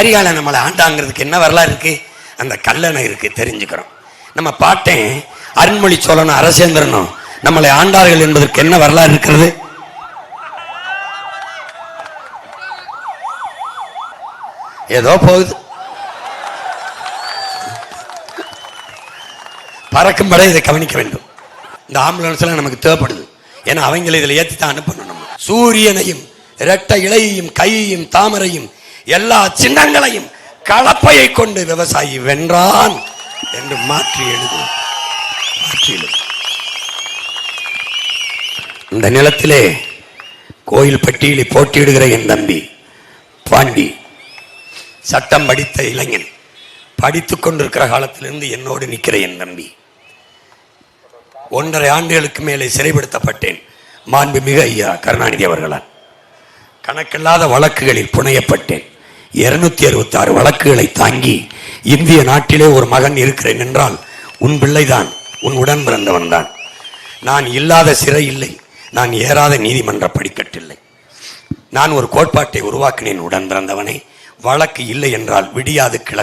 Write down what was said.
கரிகாலன் நம்மளை ஆண்டாங்கிறதுக்கு என்ன வரலாறு இருக்கு? அந்த கல்லணை இருக்கு, தெரிஞ்சுக்கிறோம். நம்ம பாட்டேன் அருண்மொழி சோழனும் அரசேந்திரனும் நம்மளை ஆண்டார்கள் என்பதற்கு என்ன வரலாறு இருக்கிறது? ஏதோ போகுது. பறக்கும் படை இதை கவனிக்க வேண்டும். இந்த ஆம்புலன்ஸ்லாம் நமக்கு தேவைப்படுது. ஏன்னா அவங்களை இதில் ஏற்றி தான் அனுப்பணும். நம்ம சூரியனையும் இரட்டை இலையையும் கையையும் தாமரையும் எல்லா சின்னங்களையும் கலப்பையை கொண்டு விவசாயி வென்றான் என்று மாற்றி எழுது. இந்த நிலத்திலே கோயில் பட்டியலை போட்டியிடுகிற என் தம்பி பாண்டி சட்டம் படித்த இளைஞன், படித்துக் கொண்டிருக்கிற காலத்திலிருந்து என்னோடு நிற்கிற என் தம்பி. 1.5 ஆண்டுகளுக்கு மேலே சிறைப்படுத்தப்பட்டேன் மாண்புமிகு ஐயா கருணாநிதி அவர்களால். கணக்கில்லாத வழக்குகளில் புனையப்பட்டேன். 266 வழக்குகளை தாங்கி இந்திய நாட்டிலே ஒரு மகன் இருக்கிறேன் என்றால் உன் பிள்ளைதான், உன் உடன் பிறந்தவன் தான். நான் இல்லாத சிறை இல்லை, நான் ஏறாத நீதிமன்ற படிக்கட்டில்லை. நான் ஒரு கோட்பாட்டை உருவாக்கினேன், உடன் பிறந்தவனை. வழக்கு இல்லை என்றால் விடியாது கிழக்கு